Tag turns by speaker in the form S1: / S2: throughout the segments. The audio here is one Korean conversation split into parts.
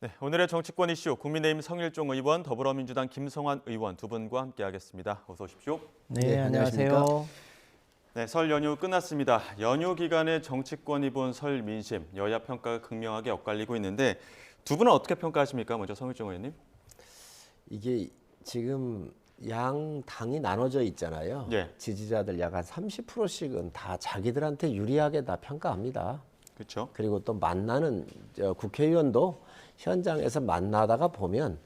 S1: 네, 오늘의 정치권 이슈 국민의힘 성일종 의원, 더불어민주당 김성환 의원 두 분과 함께하겠습니다. 어서 오십시오.
S2: 네, 안녕하세요.
S1: 네, 설 연휴 끝났습니다. 연휴 기간에 정치권이 본 설 민심, 여야 평가가 극명하게 엇갈리고 있는데 두 분은 어떻게 평가하십니까? 먼저 성일종 의원님.
S2: 이게 지금 양 당이 나눠져 있잖아요.
S1: 예.
S2: 지지자들 약 한 30%씩은 다 자기들한테 유리하게 다 평가합니다.
S1: 그렇죠.
S2: 그리고 또 만나는 국회의원도 현장에서 만나다가 보면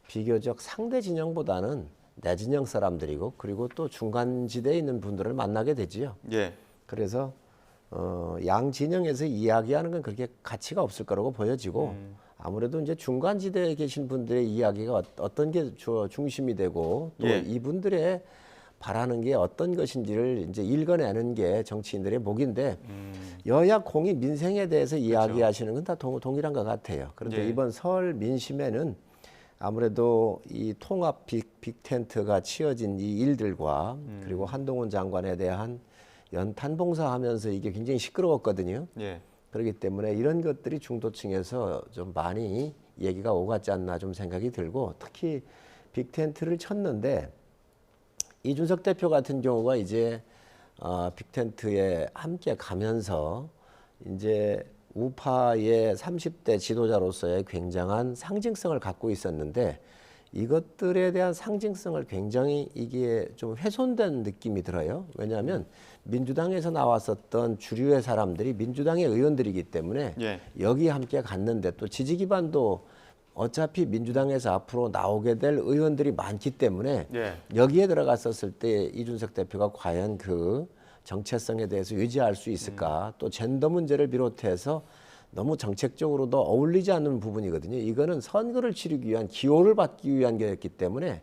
S2: 비교적 상대 진영보다는 내 진영 사람들이고 그리고 또 중간지대에 있는 분들을 만나게 되지요.
S1: 예.
S2: 그래서 양 진영에서 이야기하는 건 그렇게 가치가 없을 거라고 보여지고 아무래도 이제 중간지대에 계신 분들의 이야기가 어떤 게 중심이 되고 또
S1: 예.
S2: 이분들의 바라는 게 어떤 것인지를 이제 읽어내는 게 정치인들의 목인데 여야 공이 민생에 대해서 이야기하시는 건 다 동일한 것 같아요. 그런데
S1: 예.
S2: 이번 설 민심에는 아무래도 이 통합 빅텐트가 치어진 이 일들과 그리고 한동훈 장관에 대한 연탄 봉사하면서 이게 굉장히 시끄러웠거든요.
S1: 예.
S2: 그렇기 때문에 이런 것들이 중도층에서 좀 많이 얘기가 오갔지 않나 좀 생각이 들고 특히 빅텐트를 쳤는데 이준석 대표 같은 경우가 이제 빅텐트에 함께 가면서 이제 우파의 30대 지도자로서의 굉장한 상징성을 갖고 있었는데 이것들에 대한 상징성을 굉장히 이게 좀 훼손된 느낌이 들어요. 왜냐하면 민주당에서 나왔었던 주류의 사람들이 민주당의 의원들이기 때문에
S1: 예.
S2: 여기 함께 갔는데 또 지지 기반도 어차피 민주당에서 앞으로 나오게 될 의원들이 많기 때문에
S1: 예.
S2: 여기에 들어갔었을 때 이준석 대표가 과연 그 정체성에 대해서 유지할 수 있을까? 또 젠더 문제를 비롯해서 너무 정책적으로도 어울리지 않는 부분이거든요. 이거는 선거를 치르기 위한 기호를 받기 위한 게였기 때문에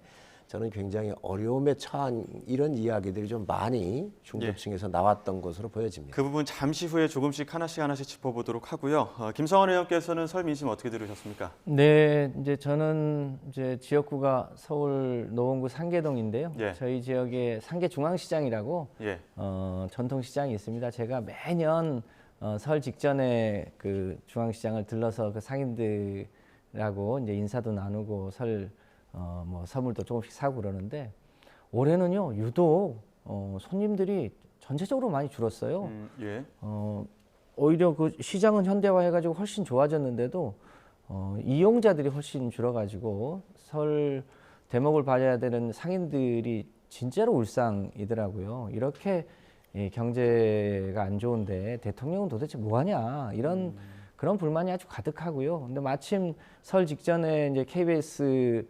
S2: 저는 굉장히 어려움에 처한 이런 이야기들이 좀 많이 중도층에서 나왔던 것으로 보여집니다.
S1: 그 부분 잠시 후에 조금씩 하나씩 짚어보도록 하고요. 김성환 의원께서는 설 민심 어떻게 들으셨습니까?
S3: 네, 이제 저는 이제 지역구가 서울 노원구 상계동인데요.
S1: 예.
S3: 저희 지역에 상계중앙시장이라고
S1: 예.
S3: 전통시장이 있습니다. 제가 매년 설 직전에 그 중앙시장을 들러서 그 상인들하고 이제 인사도 나누고 뭐 선물도 조금씩 사고 그러는데 올해는요 유독 손님들이 전체적으로 많이 줄었어요.
S1: 예.
S3: 오히려 그 시장은 현대화해가지고 훨씬 좋아졌는데도 이용자들이 훨씬 줄어가지고 설 대목을 봐야 되는 상인들이 진짜로 울상이더라고요. 이렇게 경제가 안 좋은데 대통령은 도대체 뭐하냐 이런 그런 불만이 아주 가득하고요. 근데 마침 설 직전에 이제 KBS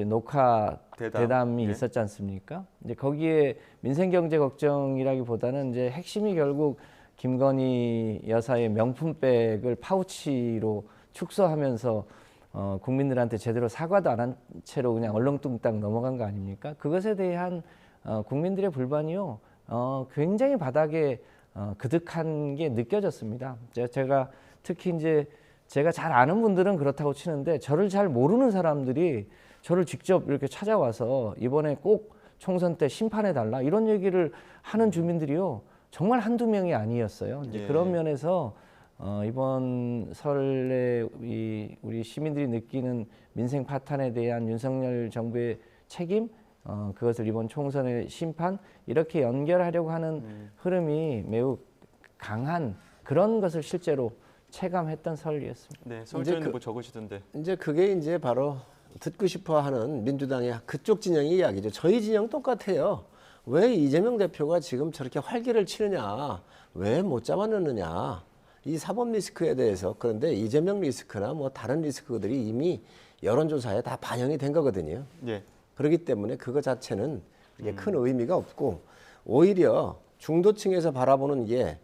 S3: 녹화 대담이
S1: 예.
S3: 있었지 않습니까? 이제 거기에 민생 경제 걱정이라기보다는 이제 핵심이 결국 김건희 여사의 명품백을 파우치로 축소하면서 국민들한테 제대로 사과도 안 한 채로 그냥 얼렁뚱땅 넘어간 거 아닙니까? 그것에 대한 국민들의 불만이요. 굉장히 바닥에 그득한 게 느껴졌습니다. 제가 특히 이제 제가 잘 아는 분들은 그렇다고 치는데 저를 잘 모르는 사람들이 저를 직접 이렇게 찾아와서 이번에 꼭 총선 때 심판해달라 이런 얘기를 하는 주민들이요. 정말 한두 명이 아니었어요. 이제
S1: 예.
S3: 그런 면에서 이번 설에 우리 시민들이 느끼는 민생 파탄에 대한 윤석열 정부의 책임 그것을 이번 총선의 심판 이렇게 연결하려고 하는 흐름이 매우 강한 그런 것을 실제로 체감했던 설이었습니다.
S1: 네. 성일종님 뭐 적으시던데.
S2: 이제 그게 이제 바로 듣고 싶어하는 민주당의 그쪽 진영의 이야기죠. 저희 진영 똑같아요. 왜 이재명 대표가 지금 저렇게 활개를 치느냐, 왜 못 잡아넣느냐, 이 사법 리스크에 대해서. 그런데 이재명 리스크나 뭐 다른 리스크들이 이미 여론조사에 다 반영이 된 거거든요.
S1: 예.
S2: 그렇기 때문에 그거 자체는 그게 큰 의미가 없고 오히려 중도층에서 바라보는 게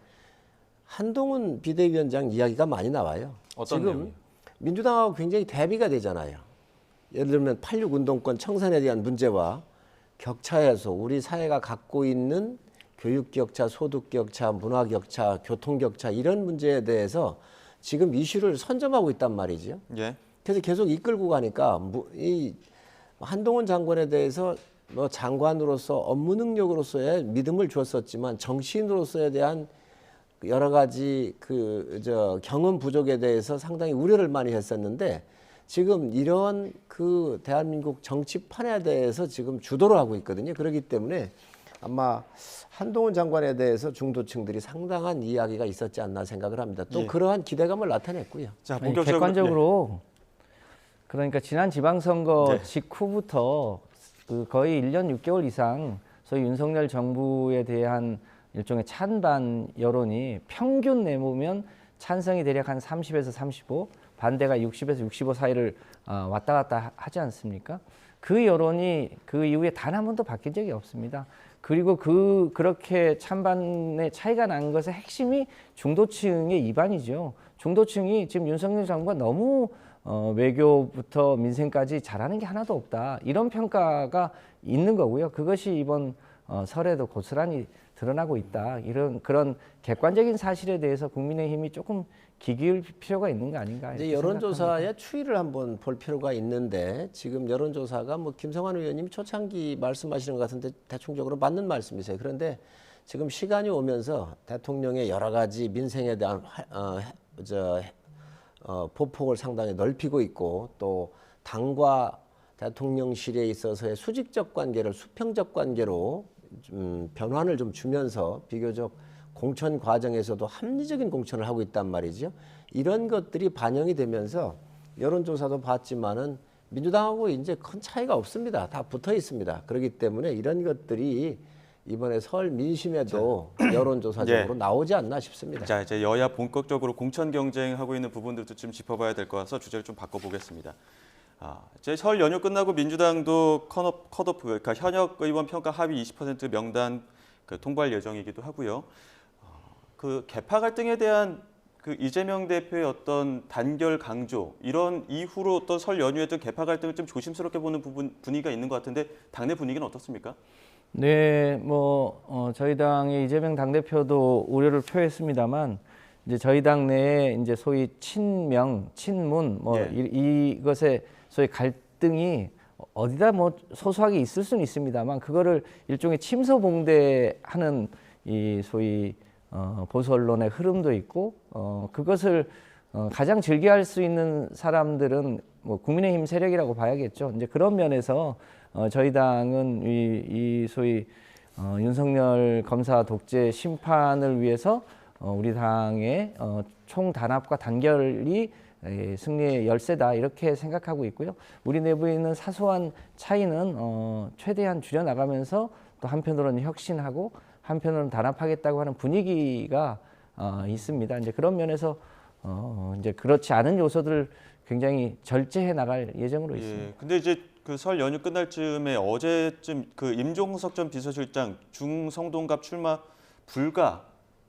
S2: 한동훈 비대위원장 이야기가 많이 나와요.
S1: 어떤
S2: 지금
S1: 내용이요?
S2: 민주당하고 굉장히 대비가 되잖아요. 예를 들면 86 운동권 청산에 대한 문제와 격차에서 우리 사회가 갖고 있는 교육 격차, 소득 격차, 문화 격차, 교통 격차 이런 문제에 대해서 지금 이슈를 선점하고 있단 말이죠.
S1: 예.
S2: 그래서 계속 이끌고 가니까 이 한동훈 장관에 대해서 뭐 장관으로서 업무 능력으로서의 믿음을 주었었지만 정치인으로서에 대한 여러 가지 경험 부족에 대해서 상당히 우려를 많이 했었는데 지금 이런 그 대한민국 정치판에 대해서 지금 주도를 하고 있거든요. 그렇기 때문에 아마 한동훈 장관에 대해서 중도층들이 상당한 이야기가 있었지 않나 생각을 합니다. 또
S1: 예.
S2: 그러한 기대감을 나타냈고요.
S1: 자,
S3: 아니,
S1: 본격적으로
S3: 객관적으로 그러니까 지난 지방선거
S1: 네.
S3: 직후부터 그 거의 1년 6개월 이상 소위 윤석열 정부에 대한 일종의 찬반 여론이 평균 내보면 찬성이 대략 한 30에서 35, 반대가 60에서 65 사이를 왔다 갔다 하지 않습니까? 그 여론이 그 이후에 단 한 번도 바뀐 적이 없습니다. 그리고 그렇게 찬반의 차이가 난 것의 핵심이 중도층의 이반이죠. 중도층이 지금 윤석열 정부가 너무 외교부터 민생까지 잘하는 게 하나도 없다. 이런 평가가 있는 거고요. 그것이 이번 설에도 고스란히 드러나고 있다. 그런 객관적인 사실에 대해서 국민의힘이 조금 귀 기울일 필요가 있는 거 아닌가.
S2: 이제
S3: 이렇게
S2: 여론조사의 추이를 한번 볼 필요가 있는데 지금 여론조사가 뭐 김성환 의원님 초창기 말씀하시는 것 같은데 대충적으로 맞는 말씀이세요. 그런데 지금 시간이 오면서 대통령의 여러 가지 민생에 대한 보폭을 상당히 넓히고 있고 또 당과 대통령실에 있어서의 수직적 관계를 수평적 관계로 변환을 좀 주면서 비교적 공천 과정에서도 합리적인 공천을 하고 있단 말이죠. 이런 것들이 반영이 되면서 여론조사도 봤지만은 민주당하고 이제 큰 차이가 없습니다. 다 붙어 있습니다. 그렇기 때문에 이런 것들이 이번에 설 민심에도 여론조사적으로
S1: 예.
S2: 나오지 않나 싶습니다.
S1: 자, 이제 여야 본격적으로 공천 경쟁하고 있는 부분들도 좀 짚어봐야 될 것 같아서 주제를 좀 바꿔보겠습니다. 이제 설 연휴 끝나고 민주당도 컷오프, 그러니까 현역 의원 평가 하위 20% 명단 통보할 예정이기도 하고요. 그 개파 갈등에 대한 그 이재명 대표의 어떤 단결 강조 이런 이후로 어떤 설 연휴에도 개파 갈등을 좀 조심스럽게 보는 분위기가 있는 것 같은데 당내 분위기는 어떻습니까?
S3: 네, 저희 당의 이재명 당대표도 우려를 표했습니다만 이제 저희 당 내에 이제 소위 친명, 친문
S1: 예.
S3: 이것의 소위 갈등이 어디다 소소하게 있을 수는 있습니다만 그거를 일종의 침소봉대하는 이 소위 보수 언론의 흐름도 있고 그것을 가장 즐겨할 수 있는 사람들은 국민의힘 세력이라고 봐야겠죠. 이제 그런 면에서 저희 당은 이 소위 윤석열 검사 독재 심판을 위해서 우리 당의 총단합과 단결이 승리의 열쇠다 이렇게 생각하고 있고요. 우리 내부에 있는 사소한 차이는 최대한 줄여나가면서 또 한편으로는 혁신하고 한편으로는 단합하겠다고 하는 분위기가 있습니다. 이제 그런 면에서 이제 그렇지 않은 요소들을 굉장히 절제해 나갈 예정으로 있습니다.
S1: 예. 근데 이제 그 설 연휴 끝날 즈음에 어제쯤 그 임종석 전 비서실장 중성동갑 출마 불가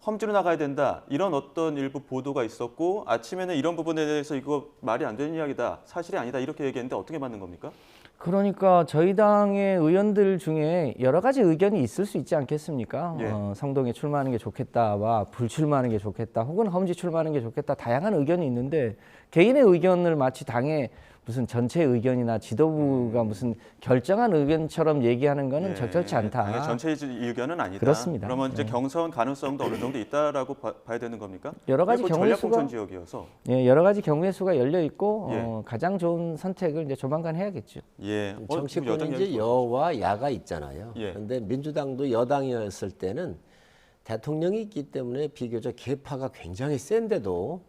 S1: 험지로 나가야 된다 이런 어떤 일부 보도가 있었고 아침에는 이런 부분에 대해서 이거 말이 안 되는 이야기다 사실이 아니다 이렇게 얘기했는데 어떻게 맞는 겁니까?
S3: 그러니까 저희 당의 의원들 중에 여러 가지 의견이 있을 수 있지 않겠습니까?
S1: 예.
S3: 성동에 출마하는 게 좋겠다와 불출마하는 게 좋겠다 혹은 험지 출마하는 게 좋겠다 다양한 의견이 있는데 개인의 의견을 마치 당의 무슨 전체 의견이나 지도부가 무슨 결정한 의견처럼 얘기하는 거는
S1: 예.
S3: 적절치 않다.
S1: 당의 전체 의견은 아니다.
S3: 그렇습니다.
S1: 그러면 이제 경선 가능성도 어느 정도 있다라고 봐야 되는 겁니까?
S3: 여러 가지 경우의
S1: 전략 공천
S3: 수가-
S1: 지역이어서
S3: 예, 여러 가지 경우의 수가 열려 있고
S1: 예.
S3: 가장 좋은 선택을 이제 조만간 해야겠죠.
S1: 예. 지금
S2: 정치권에
S1: 여당
S2: 이제
S1: 이야기
S2: 여와 야가 있잖아요.
S1: 예.
S2: 그런데 민주당도 여당이었을 때는 대통령이 있기 때문에 비교적 계파가 굉장히 센데도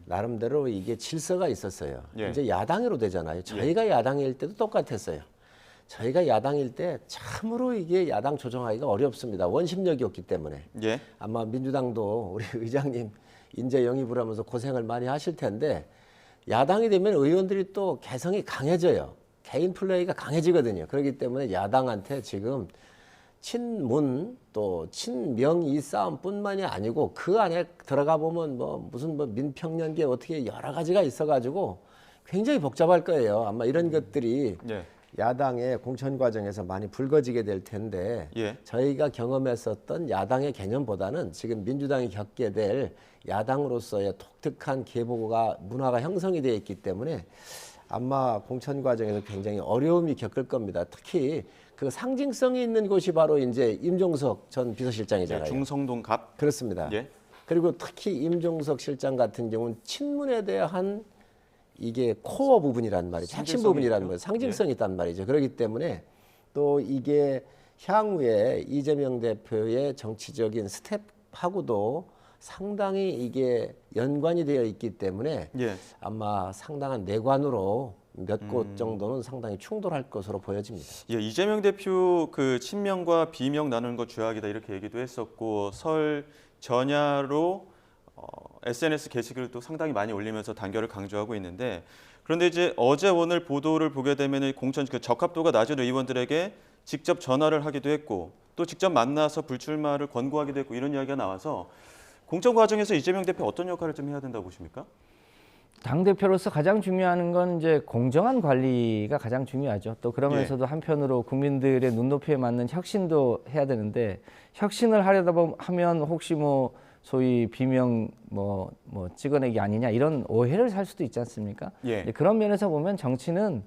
S2: 나름대로 이게 질서가 있었어요.
S1: 예.
S2: 이제 야당으로 되잖아요. 저희가 야당일 때도 똑같았어요. 저희가 야당일 때 참으로 이게 야당 조정하기가 어렵습니다. 원심력이었기 때문에.
S1: 예.
S2: 아마 민주당도 우리 의장님 인재 영입을 하면서 고생을 많이 하실 텐데 야당이 되면 의원들이 또 개성이 강해져요. 개인 플레이가 강해지거든요. 그렇기 때문에 야당한테 지금 친문 또 친명 이 싸움뿐만이 아니고 그 안에 들어가 보면 무슨 민평연계 어떻게 여러 가지가 있어가지고 굉장히 복잡할 거예요. 아마 이런 것들이
S1: 예.
S2: 야당의 공천 과정에서 많이 불거지게 될 텐데
S1: 예.
S2: 저희가 경험했었던 야당의 개념보다는 지금 민주당이 겪게 될 야당으로서의 독특한 계보가 문화가 형성이 되어 있기 때문에 아마 공천 과정에서 굉장히 어려움이 겪을 겁니다. 특히 그 상징성이 있는 곳이 바로 이제 임종석 전 비서실장이잖아요.
S1: 중성동갑.
S2: 그렇습니다.
S1: 예.
S2: 그리고 특히 임종석 실장 같은 경우는 친문에 대한 이게 코어 부분이란 말이죠. 핵심
S1: 상징성이
S2: 부분이란
S1: 있죠.
S2: 말이죠. 상징성이 있단 말이죠. 그렇기 때문에 또 이게 향후에 이재명 대표의 정치적인 스텝하고도 상당히 이게 연관이 되어 있기 때문에
S1: 예.
S2: 아마 상당한 내관으로 몇 곳 정도는 상당히 충돌할 것으로 보여집니다.
S1: 예, 이재명 대표 그 친명과 비명 나누는 것 죄악이다 이렇게 얘기도 했었고 설 전야로 SNS 게시글을 또 상당히 많이 올리면서 단결을 강조하고 있는데 그런데 이제 어제 오늘 보도를 보게 되면 공천 그 적합도가 낮은 의원들에게 직접 전화를 하기도 했고 또 직접 만나서 불출마를 권고하기도 했고 이런 이야기가 나와서 공천 과정에서 이재명 대표 어떤 역할을 좀 해야 된다고 보십니까?
S3: 당 대표로서 가장 중요한 건 이제 공정한 관리가 가장 중요하죠. 또 그러면서도 한편으로 국민들의 눈높이에 맞는 혁신도 해야 되는데 혁신을 하려다 하면 혹시 뭐 소위 비명 뭐 찍어내기 아니냐 이런 오해를 살 수도 있지 않습니까?
S1: 예.
S3: 그런 면에서 보면 정치는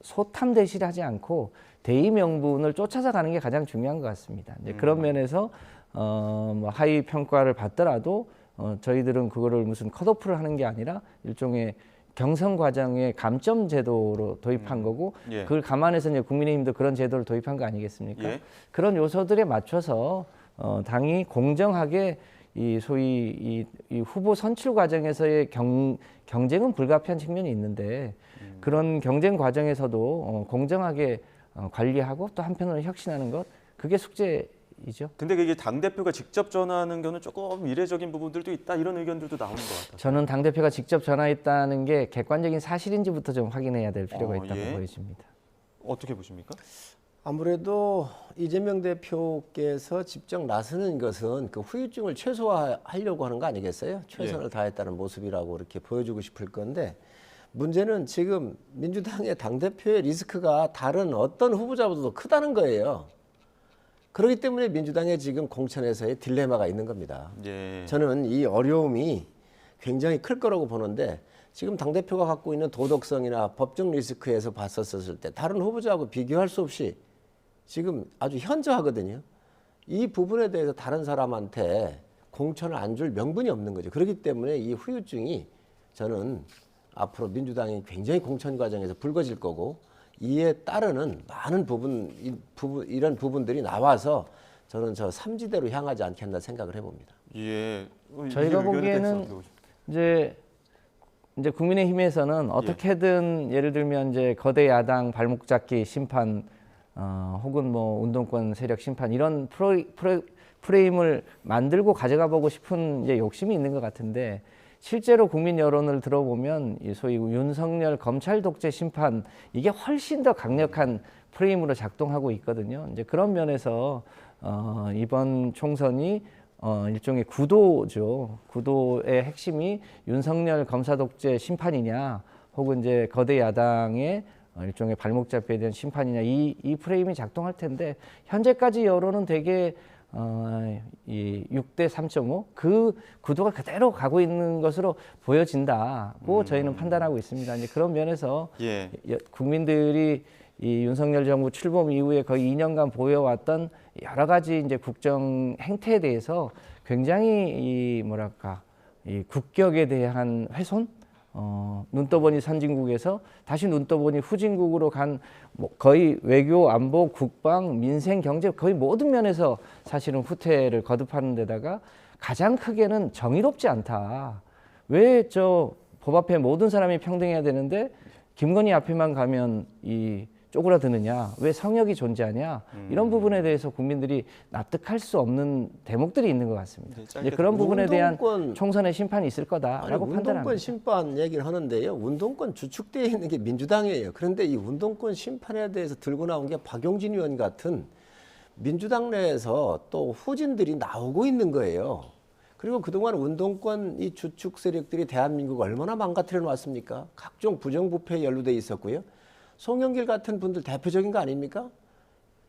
S3: 소탐대실하지 않고 대의 명분을 쫓아서 가는 게 가장 중요한 것 같습니다. 이제 그런 면에서 뭐 하위 평가를 받더라도 저희들은 그거를 무슨 컷오프를 하는 게 아니라 일종의 경선 과정의 감점 제도로 도입한 거고
S1: 예.
S3: 그걸 감안해서 이제 국민의힘도 그런 제도를 도입한 거 아니겠습니까?
S1: 예.
S3: 그런 요소들에 맞춰서 당이 공정하게 이 소위 이 후보 선출 과정에서의 경쟁은 불가피한 측면이 있는데 그런 경쟁 과정에서도 공정하게 관리하고 또 한편으로 혁신하는 것 그게 숙제이죠.
S1: 근데 그게 당 대표가 직접 전화하는 거는 조금 이례적인 부분들도 있다 이런 의견들도 나오는 것 같아요.
S3: 저는 당 대표가 직접 전화했다는 게 객관적인 사실인지부터 좀 확인해야 될 필요가 있다고
S1: 예.
S3: 보여집니다.
S1: 어떻게 보십니까?
S2: 아무래도 이재명 대표께서 직접 나서는 것은 그 후유증을 최소화하려고 하는 거 아니겠어요? 최선을 다했다는 모습이라고 이렇게 보여주고 싶을 건데 문제는 지금 민주당의 당대표의 리스크가 다른 어떤 후보자보다도 크다는 거예요. 그렇기 때문에 민주당의 지금 공천에서의 딜레마가 있는 겁니다.
S1: 예.
S2: 저는 이 어려움이 굉장히 클 거라고 보는데 지금 당대표가 갖고 있는 도덕성이나 법적 리스크에서 봤었을 때 다른 후보자하고 비교할 수 없이 지금 아주 현저하거든요. 이 부분에 대해서 다른 사람한테 공천을 안 줄 명분이 없는 거죠. 그렇기 때문에 이 후유증이 저는 앞으로 민주당이 굉장히 공천 과정에서 불거질 거고 이에 따르는 많은 이런 부분들이 나와서 저는 저 삼지대로 향하지 않겠나 생각을 해봅니다.
S1: 예.
S3: 저희가
S1: 의견에
S3: 보기에는
S1: 대해서 어떻게 보십니까?
S3: 이제 국민의힘에서는 어떻게든 예를 들면 이제 거대 야당 발목 잡기 심판 혹은 뭐 운동권 세력 심판 이런 프레임을 만들고 가져가 보고 싶은 이제 욕심이 있는 것 같은데 실제로 국민 여론을 들어보면 이 소위 윤석열 검찰 독재 심판 이게 훨씬 더 강력한 프레임으로 작동하고 있거든요. 이제 그런 면에서 이번 총선이 일종의 구도죠. 구도의 핵심이 윤석열 검사 독재 심판이냐, 혹은 이제 거대 야당의 일종의 발목 잡기에 대한 심판이냐 이 프레임이 작동할 텐데 현재까지 여론은 되게 이 6대 3.5 그 구도가 그대로 가고 있는 것으로 보여진다고 저희는 판단하고 있습니다. 이제 그런 면에서
S1: 예.
S3: 국민들이 이 윤석열 정부 출범 이후에 거의 2년간 보여왔던 여러 가지 이제 국정 행태에 대해서 굉장히 이 국격에 대한 훼손, 눈 떠보니 선진국에서 다시 눈 떠보니 후진국으로 간 뭐 거의 외교, 안보, 국방, 민생, 경제 거의 모든 면에서 사실은 후퇴를 거듭하는 데다가 가장 크게는 정의롭지 않다. 왜 저 법 앞에 모든 사람이 평등해야 되는데 김건희 앞에만 가면 이 쪼그라드느냐, 왜 성역이 존재하냐 이런 부분에 대해서 국민들이 납득할 수 없는 대목들이 있는 것 같습니다. 이제 그런 부분에 대한 총선의 심판이 있을 거다라고 판단합니다.
S2: 운동권 심판 얘기를 하는데요. 운동권 주축되어 있는 게 민주당이에요. 그런데 이 운동권 심판에 대해서 들고 나온 게 박용진 의원 같은 민주당 내에서 또 후진들이 나오고 있는 거예요. 그리고 그동안 운동권 이 주축 세력들이 대한민국을 얼마나 망가뜨려 놨습니까? 각종 부정부패에 연루돼 있었고요. 송영길 같은 분들 대표적인 거 아닙니까?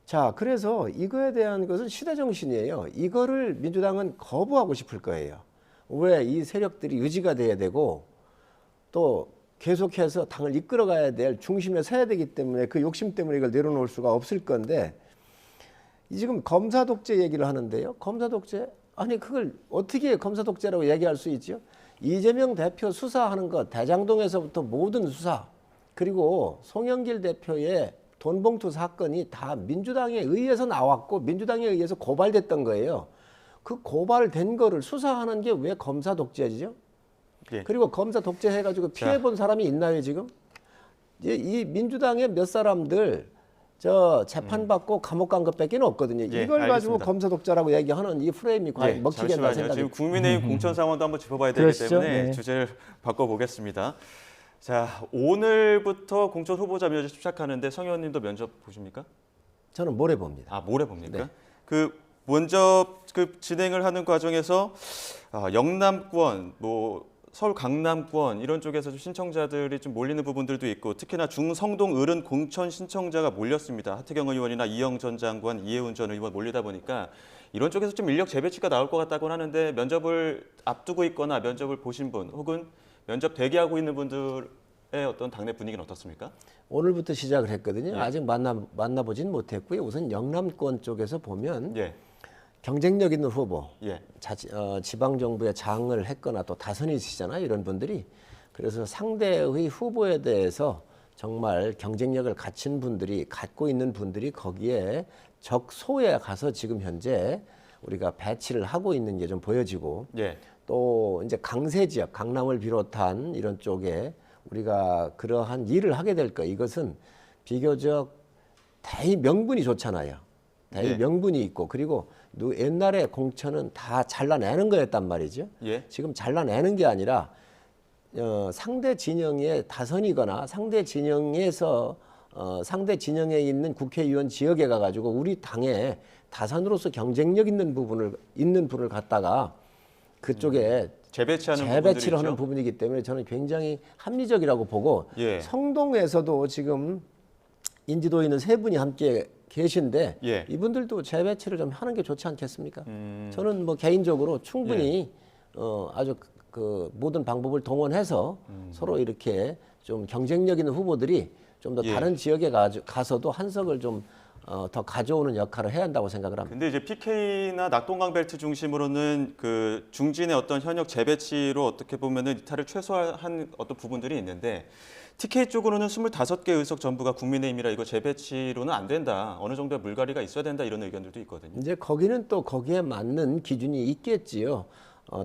S2: 자, 그래서 이거에 대한 것은 시대정신이에요. 이거를 민주당은 거부하고 싶을 거예요. 왜? 이 세력들이 유지가 돼야 되고 또 계속해서 당을 이끌어가야 될 중심에 서야 되기 때문에 그 욕심 때문에 이걸 내려놓을 수가 없을 건데 지금 검사 독재 얘기를 하는데요. 검사 독재? 아니 그걸 어떻게 검사 독재라고 얘기할 수 있죠? 이재명 대표 수사하는 것, 대장동에서부터 모든 수사, 그리고 송영길 대표의 돈봉투 사건이 다 민주당에 의해서 나왔고 민주당에 의해서 고발됐던 거예요. 그 고발된 거를 수사하는 게 왜 검사 독재지죠?
S1: 예.
S2: 그리고 검사 독재해가지고 피해본 사람이 있나요 지금? 이 민주당의 몇 사람들 저 재판받고 감옥 간 것밖에 없거든요.
S1: 예,
S2: 이걸 가지고
S1: 알겠습니다.
S2: 검사 독재라고 얘기하는 이 프레임이 과연 먹히겠나
S1: 잠시만요.
S2: 생각이.
S1: 지금 국민의힘 공천 상황도 한번 짚어봐야 되기
S3: 그러시죠?
S1: 때문에
S3: 네.
S1: 주제를 바꿔보겠습니다. 자, 오늘부터 공천 후보자 면접 시작하는데 성 의원님도 면접 보십니까?
S2: 저는 모레 봅니다.
S1: 아, 모레 봅니까?
S2: 네.
S1: 그 면접 그 진행을 하는 과정에서 영남권, 뭐 서울 강남권 이런 쪽에서 좀 신청자들이 좀 몰리는 부분들도 있고 특히나 중성동 을은 공천 신청자가 몰렸습니다. 하태경 의원이나 이영 전 장관, 이해운 전 의원 몰리다 보니까 이런 쪽에서 좀 인력 재배치가 나올 것 같다고 하는데 면접을 앞두고 있거나 면접을 보신 분 혹은 면접 대기하고 있는 분들의 어떤 당내 분위기는 어떻습니까?
S2: 오늘부터 시작을 했거든요.
S1: 예.
S2: 아직 만나보진 못했고요. 우선 영남권 쪽에서 보면
S1: 예,
S2: 경쟁력 있는 후보,
S1: 예,
S2: 지방정부의 장을 했거나 또 다선이시잖아요. 이런 분들이. 그래서 상대의 후보에 대해서 정말 경쟁력을 갖춘 분들이 갖고 있는 분들이 거기에 적소에 가서 지금 현재 우리가 배치를 하고 있는 게 좀 보여지고
S1: 예,
S2: 또 이제 강세 지역, 강남을 비롯한 이런 쪽에 우리가 그러한 일을 하게 될 거예요. 이것은 비교적 대의 명분이 좋잖아요. 대의
S1: 네.
S2: 명분이 있고 그리고 옛날에 공천은 다 잘라내는 거였단 말이죠.
S1: 예,
S2: 지금 잘라내는 게 아니라 상대 진영의 다선이거나 상대 진영에서 상대 진영에 있는 국회의원 지역에 가가지고 우리 당에 다선으로서 경쟁력 있는 분을 갖다가 그쪽에
S1: 재배치하는
S2: 재배치를 하는
S1: 부분들이 있죠.
S2: 부분이기 때문에 저는 굉장히 합리적이라고 보고
S1: 예.
S2: 성동에서도 지금 인지도 있는 세 분이 함께 계신데
S1: 예.
S2: 이분들도 재배치를 좀 하는 게 좋지 않겠습니까? 저는 뭐 개인적으로 충분히 아주 그 모든 방법을 동원해서 서로 이렇게 좀 경쟁력 있는 후보들이 좀 더
S1: 예.
S2: 다른 지역에 가서도 한석을 좀 더 가져오는 역할을 해야 한다고 생각을 합니다.
S1: 근데 이제 PK나 낙동강 벨트 중심으로는 그 중진의 어떤 현역 재배치로 어떻게 보면은 이탈을 최소화한 어떤 부분들이 있는데 TK 쪽으로는 25개 의석 전부가 국민의힘이라 이거 재배치로는 안 된다. 어느 정도의 물갈이가 있어야 된다 이런 의견들도 있거든요.
S2: 이제 거기는 또 거기에 맞는 기준이 있겠지요.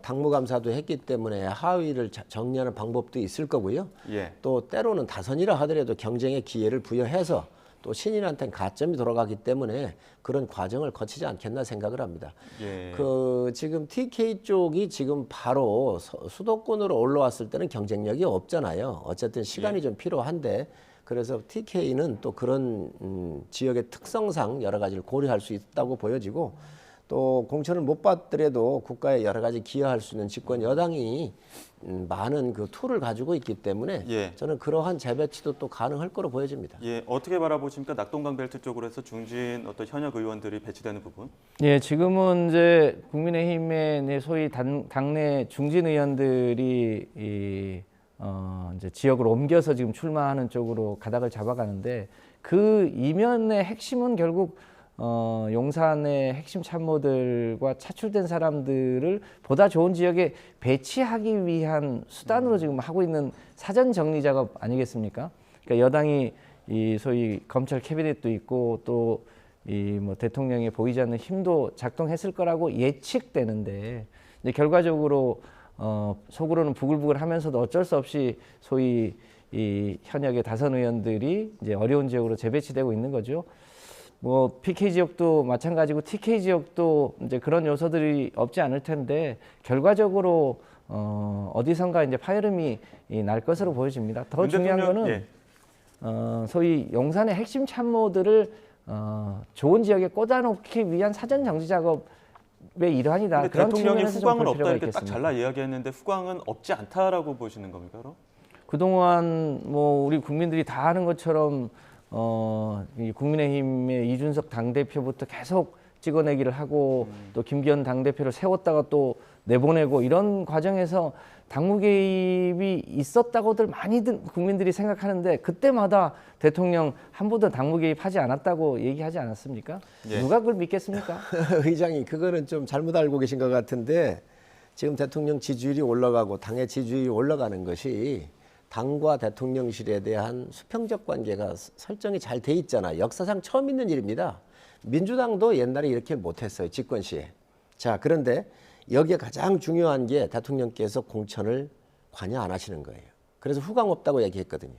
S2: 당무감사도 했기 때문에 하위를 정리하는 방법도 있을 거고요.
S1: 예.
S2: 또 때로는 다선이라 하더라도 경쟁의 기회를 부여해서 또 신인한테는 가점이 돌아가기 때문에 그런 과정을 거치지 않겠나 생각을 합니다.
S1: 예.
S2: 그 지금 TK 쪽이 지금 바로 수도권으로 올라왔을 때는 경쟁력이 없잖아요. 어쨌든 시간이 좀 필요한데 그래서 TK는 또 그런 지역의 특성상 여러 가지를 고려할 수 있다고 보여지고 또 공천을 못 받더라도 국가에 여러 가지 기여할 수 있는 집권 여당이 많은 그 툴을 가지고 있기 때문에
S1: 예.
S2: 저는 그러한 재배치도 또 가능할 거로 보여집니다.
S1: 예, 어떻게 바라보십니까? 낙동강 벨트 쪽으로 해서 중진 어떤 현역 의원들이 배치되는 부분?
S3: 예, 지금은 이제 국민의힘의 소위 당내 중진 의원들이 이제 지역을 옮겨서 지금 출마하는 쪽으로 가닥을 잡아가는데 그 이면의 핵심은 결국 용산의 핵심 참모들과 차출된 사람들을 보다 좋은 지역에 배치하기 위한 수단으로 지금 하고 있는 사전 정리 작업 아니겠습니까? 그러니까 여당이 이 소위 검찰 캐비넷도 있고 또 이 뭐 대통령의 보이지 않는 힘도 작동했을 거라고 예측되는데 이제 결과적으로 속으로는 부글부글 하면서도 어쩔 수 없이 소위 이 현역의 다선 의원들이 이제 어려운 지역으로 재배치되고 있는 거죠. 뭐 PK 지역도 마찬가지고 TK 지역도 이제 그런 요소들이 없지 않을 텐데 결과적으로 어디선가 이제 파열음이 날 것으로 보여집니다. 더 중요한 거는
S1: 예.
S3: 소위 용산의 핵심 참모들을 좋은 지역에 꽂아놓기 위한 사전 정지 작업의 일환이다.
S1: 근데
S3: 그런
S1: 대통령이
S3: 측면에서 좀
S1: 후광은
S3: 볼
S1: 없다
S3: 필요가
S1: 이렇게 딱
S3: 있겠습니다.
S1: 잘라 이야기했는데 후광은 없지 않다라고 보시는 겁니까? 그럼?
S3: 그동안 뭐 우리 국민들이 다 아는 것처럼 이 국민의힘의 이준석 당대표부터 계속 찍어내기를 하고 또 김기현 당대표를 세웠다가 또 내보내고 이런 과정에서 당무 개입이 있었다고들 많이들 국민들이 생각하는데 그때마다 대통령 한 번도 당무 개입하지 않았다고 얘기하지 않았습니까?
S1: 예.
S3: 누가 그걸 믿겠습니까?
S2: 의장이 그거는 좀 잘못 알고 계신 것 같은데 지금 대통령 지지율이 올라가고 당의 지지율이 올라가는 것이 당과 대통령실에 대한 수평적 관계가 설정이 잘 돼 있잖아. 역사상 처음 있는 일입니다. 민주당도 옛날에 이렇게 못했어요. 집권 시에. 자, 그런데 여기에 가장 중요한 게 대통령께서 공천을 관여 안 하시는 거예요. 그래서 후광 없다고 얘기했거든요.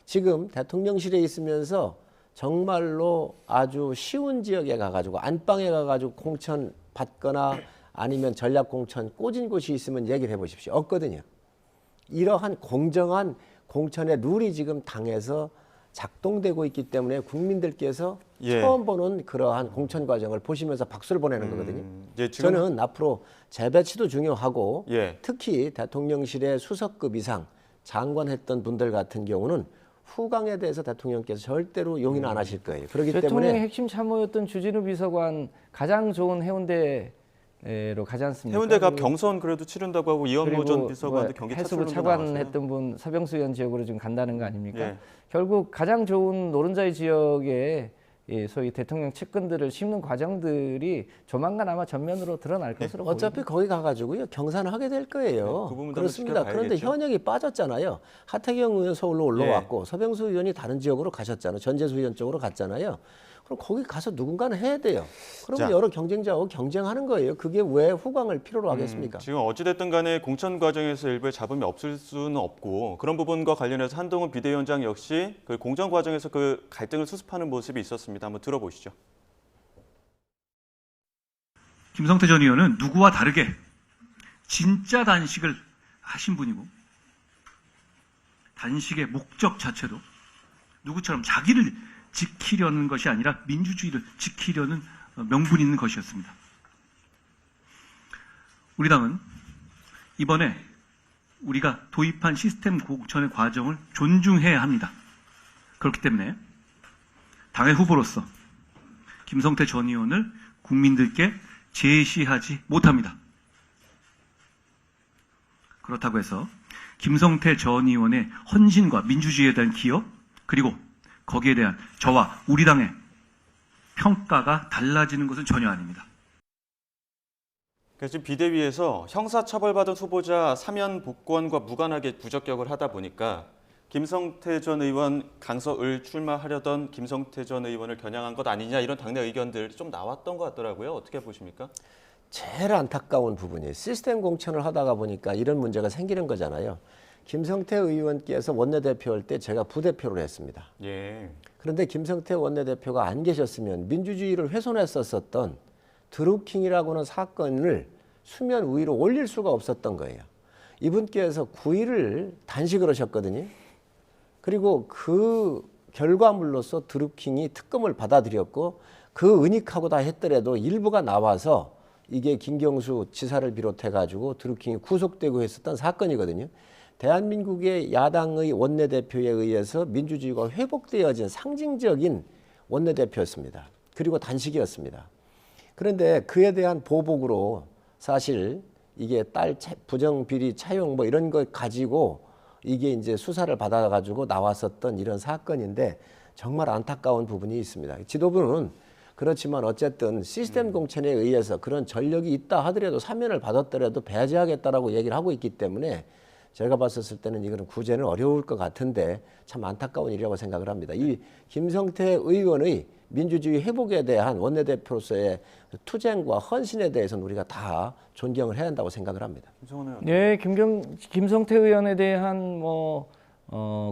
S2: 지금 대통령실에 있으면서 정말로 아주 쉬운 지역에 가가지고 안방에 가가지고 공천 받거나 아니면 전략 공천 꽂은 곳이 있으면 얘기를 해보십시오. 없거든요. 이러한 공정한 공천의 룰이 지금 당에서 작동되고 있기 때문에 국민들께서
S1: 예.
S2: 처음 보는 그러한 공천 과정을 보시면서 박수를 보내는 거거든요.
S1: 예, 지금
S2: 저는 앞으로 재배치도 중요하고
S1: 예.
S2: 특히 대통령실의 수석급 이상 장관했던 분들 같은 경우는 후광에 대해서 대통령께서 절대로 용인 안 하실 거예요. 그렇기
S3: 대통령의
S2: 때문에
S3: 핵심 참모였던 주진우 비서관 가장 좋은 해운대로 가지 않습니까?
S1: 해운대 갑
S3: 그리고-
S1: 경선 그래도 치른다고 하고 이현모
S3: 그리고
S1: 전 비서관도
S3: 뭐
S1: 경기
S3: 해수부
S1: 차출론도
S3: 차관했던 분 서병수 의원 지역으로 지금 간다는 거 아닙니까?
S1: 예.
S3: 결국 가장 좋은 노른자의 지역에 이 소위 대통령 측근들을 심는 과정들이 조만간 아마 전면으로 드러날 것으로
S2: 어차피
S3: 보입니다.
S2: 거기 가가지고요 경선하게 될 거예요.
S1: 네, 그 부분도
S2: 그렇습니다.
S1: 한번
S2: 그런데
S1: 지켜봐야겠죠.
S2: 현역이 빠졌잖아요. 하태경 의원 서울로 올라왔고 서병수 의원이 다른 지역으로 가셨잖아요. 전재수 의원 쪽으로 갔잖아요. 그럼 거기 가서 누군가는 해야 돼요. 그러면
S1: 자.
S2: 여러 경쟁자하고 경쟁하는 거예요. 그게 왜 후광을 필요로 하겠습니까?
S1: 지금 어찌됐든 간에 공천 과정에서 일부의 잡음이 없을 수는 없고 그런 부분과 관련해서 한동훈 비대위원장 역시 그 공정 과정에서 그 갈등을 수습하는 모습이 있었습니다. 한번 들어보시죠.
S4: 김성태 전 의원은 누구와 다르게 진짜 단식을 하신 분이고 단식의 목적 자체도 누구처럼 자기를 지키려는 것이 아니라 민주주의를 지키려는 명분이 있는 것이었습니다. 우리 당은 이번에 우리가 도입한 시스템 공천의 과정을 존중해야 합니다. 그렇기 때문에 당의 후보로서 김성태 전 의원을 국민들께 제시하지 못합니다. 그렇다고 해서 김성태 전 의원의 헌신과 민주주의에 대한 기여 그리고 거기에 대한 저와 우리 당의 평가가 달라지는 것은 전혀 아닙니다.
S1: 그래서 지금 비대위에서 형사처벌받은 후보자 사면 복권과 무관하게 부적격을 하다 보니까 김성태 전 의원 강서을 출마하려던 김성태 전 의원을 겨냥한 것 아니냐 이런 당내 의견들 좀 나왔던 것 같더라고요. 어떻게 보십니까?
S2: 제일 안타까운 부분이 시스템 공천을 하다가 보니까 이런 문제가 생기는 거잖아요. 김성태 의원께서 원내대표 할 때 제가 부대표를 했습니다.
S1: 예.
S2: 그런데 김성태 원내대표가 안 계셨으면 민주주의를 훼손했었던 드루킹이라고 하는 사건을 수면 위로 올릴 수가 없었던 거예요. 이분께서 9일을 단식을 하셨거든요. 그리고 그 결과물로서 드루킹이 특검을 받아들였고 그 은닉하고 다 했더라도 일부가 나와서 이게 김경수 지사를 비롯해가지고 드루킹이 구속되고 했었던 사건이거든요. 대한민국의 야당의 원내대표에 의해서 민주주의가 회복되어진 상징적인 원내대표였습니다. 그리고 단식이었습니다. 그런데 그에 대한 보복으로 사실 이게 딸 부정비리 차용 뭐 이런 걸 가지고 이게 이제 수사를 받아가지고 나왔었던 이런 사건인데 정말 안타까운 부분이 있습니다. 지도부는 그렇지만 어쨌든 시스템 공천에 의해서 그런 전력이 있다 하더라도 사면을 받았더라도 배제하겠다라고 얘기를 하고 있기 때문에 제가 봤었을 때는 이거는 구제는 어려울 것 같은데 참 안타까운 일이라고 생각을 합니다. 이 김성태 의원의 민주주의 회복에 대한 원내대표로서의 투쟁과 헌신에 대해서는 우리가 다 존경을 해야 한다고 생각을 합니다.
S1: 김성원 의원.
S3: 네, 김성태 의원에 대한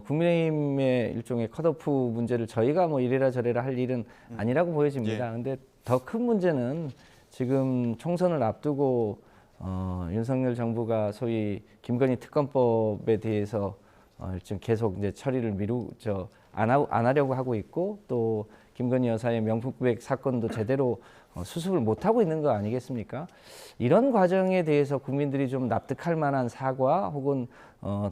S3: 국민의힘의 일종의 컷오프 문제를 저희가 뭐 이래라 저래라 할 일은 아니라고 보여집니다. 근데 더 큰 문제는 지금 총선을 앞두고 윤석열 정부가 소위 김건희 특검법에 대해서 일종 계속 이제 처리를 안 하려고 하고 있고 또 김건희 여사의 명품백 사건도 제대로 수습을 못 하고 있는 거 아니겠습니까? 이런 과정에 대해서 국민들이 좀 납득할 만한 사과 혹은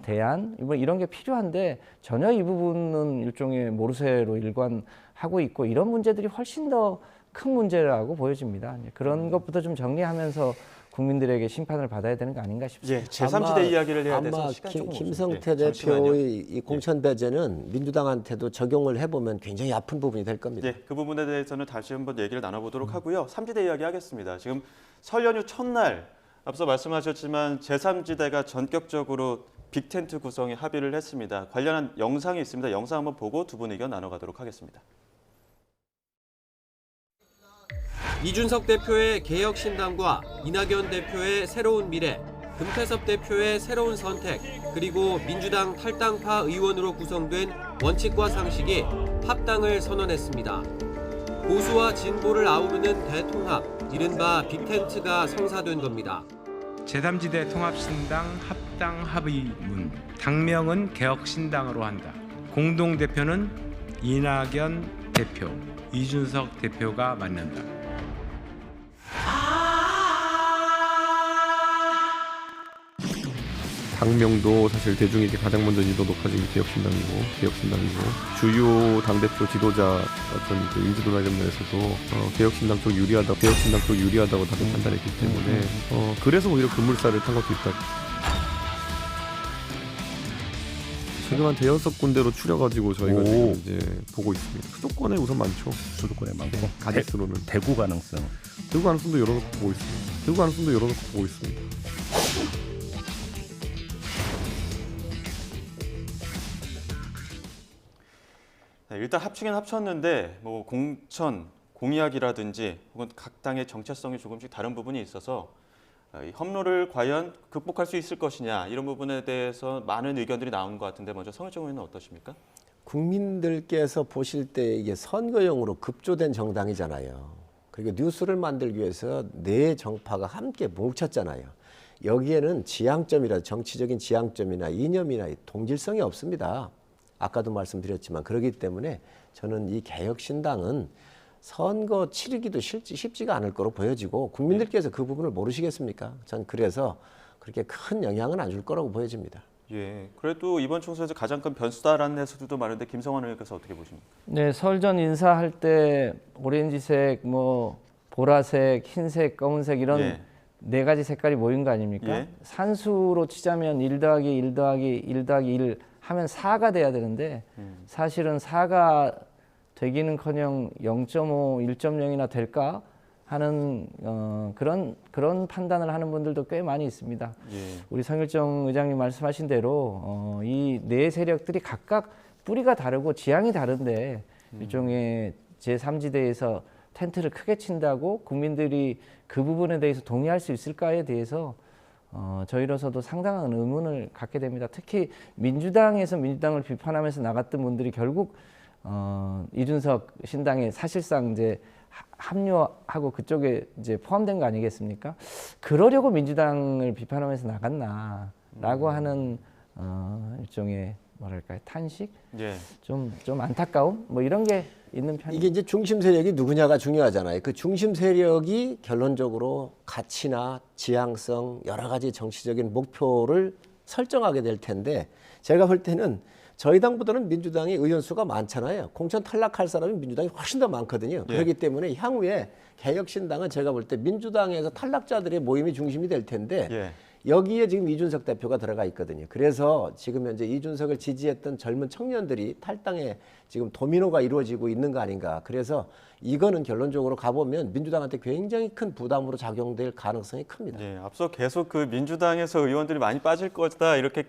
S3: 대안 뭐 이런 게 필요한데 전혀 이 부분은 일종의 모르쇠로 일관하고 있고 이런 문제들이 훨씬 더 큰 문제라고 보여집니다. 그런 것부터 좀 정리하면서 국민들에게 심판을 받아야 되는 거 아닌가 싶습니다.
S1: 예, 제3지대 이야기를 해야 돼서
S2: 아마
S1: 시간이 조금
S2: 김성태
S1: 없습니다. 예, 잠시만요.
S2: 대표의 이 공천 배제는 민주당한테도 적용을 해보면 굉장히 아픈 부분이 될 겁니다.
S1: 예, 그 부분에 대해서는 다시 한번 얘기를 나눠보도록 하고요. 3지대 이야기 하겠습니다. 지금 설 연휴 첫날 앞서 말씀하셨지만 제3지대가 전격적으로 빅텐트 구성에 합의를 했습니다. 관련한 영상이 있습니다. 영상 한번 보고 두 분 의견 나눠가도록 하겠습니다.
S5: 이준석 대표의 개혁신당과 이낙연 대표의 새로운 미래, 금태섭 대표의 새로운 선택, 그리고 민주당 탈당파 의원으로 구성된 원칙과 상식이 합당을 선언했습니다. 보수와 진보를 아우르는 대통합, 이른바 빅텐트가 성사된 겁니다.
S6: 제3지대 통합신당 합당 합의문, 당명은 개혁신당으로 한다. 공동대표는 이낙연 대표, 이준석 대표가 맡는다.
S7: 당명도 사실 대중에게 가장 먼저 인지도 높아진 게 개혁신당이고 주요 당대표 지도자 어떤 그 인지도나 이런 면에서도 개혁신당 쪽 유리하다고 다들 판단했기 때문에 그래서 오히려 급물살을 탄 것도 있다. 지금 한 대여섯 군데로 추려가지고 저희가 지금 이제 보고 있습니다. 수도권에 우선 많죠.
S8: 수도권에 많고
S7: 가짓수로는
S8: 대구 가능성도
S7: 열어놓고 보고 있습니다.
S1: 네, 일단 합치긴 합쳤는데 뭐 공천, 공약이라든지 혹은 각 당의 정체성이 조금씩 다른 부분이 있어서 이 험로를 과연 극복할 수 있을 것이냐 이런 부분에 대해서 많은 의견들이 나오는 것 같은데 먼저 성일정 의원은 어떠십니까?
S2: 국민들께서 보실 때 이게 선거용으로 급조된 정당이잖아요. 그리고 뉴스를 만들기 위해서 네 정파가 함께 뭉쳤잖아요. 여기에는 정치적인 지향점이나 이념이나 동질성이 없습니다. 아까도 말씀드렸지만 그렇기 때문에 저는 이 개혁신당은 선거 치르기도 쉽지가 않을 거로 보여지고 국민들께서 그 부분을 모르시겠습니까? 전 그래서 그렇게 큰 영향은 안 줄 거라고 보여집니다.
S1: 예, 그래도 이번 총선에서 가장 큰 변수다라는 해석도 많은데 김성환 의원께서 어떻게 보십니까?
S3: 네, 설전 인사할 때 오렌지색, 뭐 보라색, 흰색, 검은색 이런
S1: 예.
S3: 네 가지 색깔이 모인 거 아닙니까?
S1: 예.
S3: 산수로 치자면 1 더하기 1 더하기 1 더하기 1 하면 4가 돼야 되는데 사실은 4가 되기는커녕 0.5, 1.0이나 될까 하는 그런 판단을 하는 분들도 꽤 많이 있습니다.
S1: 예.
S3: 우리 성일정 의장님 말씀하신 대로 이 네 세력들이 각각 뿌리가 다르고 지향이 다른데 일종의 제3지대에서 텐트를 크게 친다고 국민들이 그 부분에 대해서 동의할 수 있을까에 대해서 저희로서도 상당한 의문을 갖게 됩니다. 특히 민주당에서 민주당을 비판하면서 나갔던 분들이 결국 이준석 신당에 사실상 이제 합류하고 그쪽에 이제 포함된 거 아니겠습니까? 그러려고 민주당을 비판하면서 나갔나라고 하는 일종의 뭐랄까요, 탄식,
S1: 예.
S3: 좀 안타까움, 뭐 이런 게 있는 편입니다.
S2: 이게 이제 중심 세력이 누구냐가 중요하잖아요. 그 중심 세력이 결론적으로 가치나 지향성, 여러 가지 정치적인 목표를 설정하게 될 텐데 제가 볼 때는 저희 당보다는 민주당이 의원 수가 많잖아요. 공천 탈락할 사람이 민주당이 훨씬 더 많거든요.
S1: 예.
S2: 그렇기 때문에 향후에 개혁신당은 제가 볼 때 민주당에서 탈락자들의 모임이 중심이 될 텐데
S1: 예.
S2: 여기에 지금 이준석 대표가 들어가 있거든요. 그래서 지금 현재 이준석을 지지했던 젊은 청년들이 탈당에 지금 도미노가 이루어지고 있는 거 아닌가. 그래서 이거는 결론적으로 가보면 민주당한테 굉장히 큰 부담으로 작용될 가능성이 큽니다.
S1: 예, 앞서 계속 그 민주당에서 의원들이 많이 빠질 거다 이렇게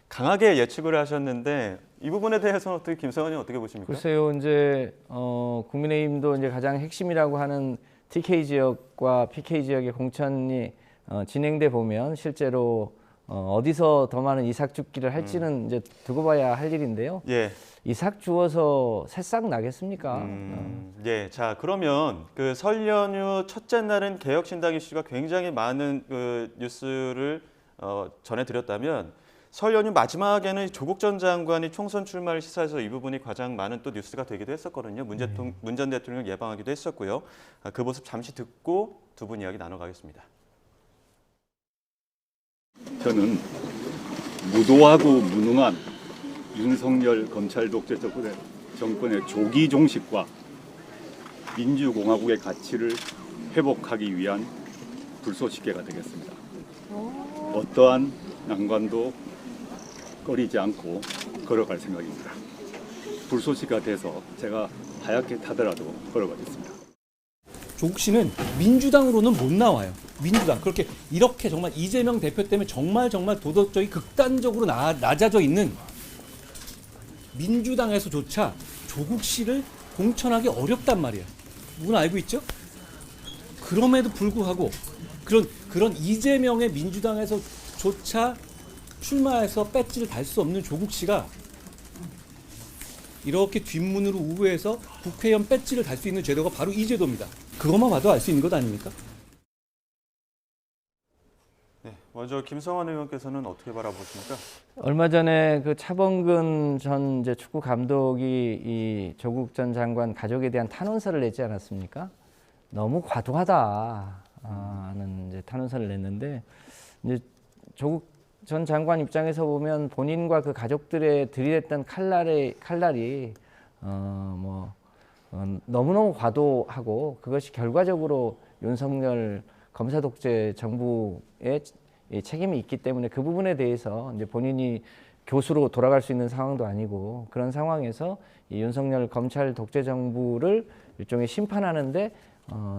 S1: 강하게 예측을 하셨는데 이 부분에 대해서는 어떻게 김성환이 어떻게 보십니까?
S3: 글쎄요, 이제 국민의힘도 이제 가장 핵심이라고 하는 TK 지역과 PK 지역의 공천이 진행돼 보면 실제로 어디서 더 많은 이삭 줍기를 할지는 이제 두고 봐야 할 일인데요.
S1: 예.
S3: 이삭 주어서 새싹 나겠습니까?
S1: 예, 자 그러면 그 설 연휴 첫째 날은 개혁신당 이슈가 굉장히 많은 그 뉴스를 전해드렸다면 설 연휴 마지막에는 조국 전 장관이 총선 출마를 시사해서 이 부분이 가장 많은 또 뉴스가 되기도 했었거든요. 문 전 대통령 예방하기도 했었고요. 그 모습 잠시 듣고 두 분 이야기 나눠가겠습니다.
S9: 저는 무도하고 무능한 윤석열 검찰 독재 정권의 조기 종식과 민주공화국의 가치를 회복하기 위한 불쏘시개가 되겠습니다. 어떠한 난관도 꺼리지 않고 걸어갈 생각입니다. 불쏘시개가 돼서 제가 하얗게 타더라도 걸어가겠습니다.
S8: 조국 씨는 민주당으로는 못 나와요. 민주당 그렇게 이렇게 정말 이재명 대표 때문에 정말 도덕적이 극단적으로 낮아져 있는 민주당에서조차 조국 씨를 공천하기 어렵단 말이야. 누군 알고 있죠? 그럼에도 불구하고 그런 이재명의 민주당에서조차 출마해서 배지를 달 수 없는 조국 씨가 이렇게 뒷문으로 우회해서 국회의원 배지를 달 수 있는 제도가 바로 이 제도입니다. 그것만 봐도 알 수 있는 것 아닙니까?
S1: 네, 먼저 김성환 의원께서는 어떻게 바라보십니까?
S3: 얼마 전에 그 차범근 전 이제 축구 감독이 이 조국 전 장관 가족에 대한 탄원서를 내지 않았습니까? 너무 과도하다는 이제 탄원서를 냈는데 이제 조국 전 장관 입장에서 보면 본인과 그 가족들의 들이댔던 칼날이 너무너무 과도하고 그것이 결과적으로 윤석열 검사 독재 정부의 책임이 있기 때문에 그 부분에 대해서 이제 본인이 교수로 돌아갈 수 있는 상황도 아니고 그런 상황에서 이 윤석열 검찰 독재 정부를 일종의 심판하는데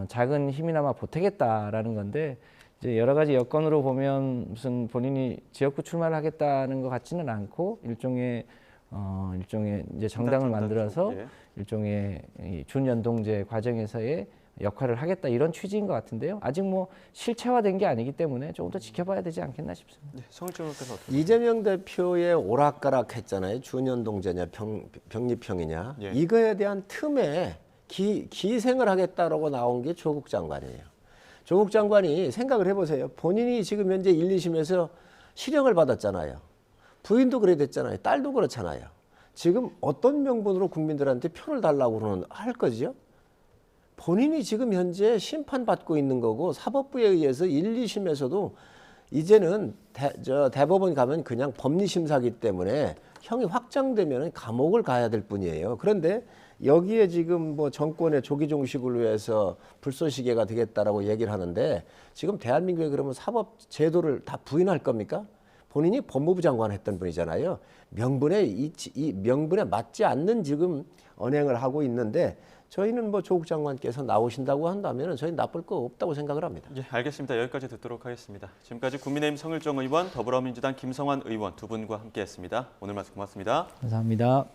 S3: 작은 힘이나마 보태겠다라는 건데 이제 여러 가지 여건으로 보면 무슨 본인이 지역구 출마를 하겠다는 것 같지는 않고 일종의 이제 정당을 만들어서 일종의 이 준연동제 과정에서의 역할을 하겠다 이런 취지인 것 같은데요. 아직 뭐 실체화된 게 아니기 때문에 조금 더 지켜봐야 되지 않겠나 싶습니다.
S1: 네, 성일종 의원께서 어떻게?
S2: 이재명 대표의 오락가락했잖아요. 준연동제냐 병립형이냐.
S1: 예.
S2: 이거에 대한 틈에 기생을 하겠다라고 나온 게 조국 장관이에요. 조국 장관이 생각을 해보세요. 본인이 지금 현재 1, 2심에서 실형을 받았잖아요. 부인도 그래 됐잖아요. 딸도 그렇잖아요. 지금 어떤 명분으로 국민들한테 표를 달라고 할 거죠? 본인이 지금 현재 심판받고 있는 거고 사법부에 의해서 1, 2심에서도 이제는 대법원 가면 그냥 법리심사기 때문에 형이 확정되면 감옥을 가야 될 뿐이에요. 그런데 여기에 지금 뭐 정권의 조기 종식을 위해서 불쏘시개가 되겠다라고 얘기를 하는데 지금 대한민국에 그러면 사법 제도를 다 부인할 겁니까? 본인이 법무부 장관 했던 분이잖아요. 명분에 맞지 않는 지금 언행을 하고 있는데 저희는 뭐 조국 장관께서 나오신다고 한다면 저희는 나쁠 거 없다고 생각을 합니다.
S1: 예, 알겠습니다. 여기까지 듣도록 하겠습니다. 지금까지 국민의힘 성일종 의원, 더불어민주당 김성환 의원 두 분과 함께했습니다. 오늘 말씀 고맙습니다.
S3: 감사합니다.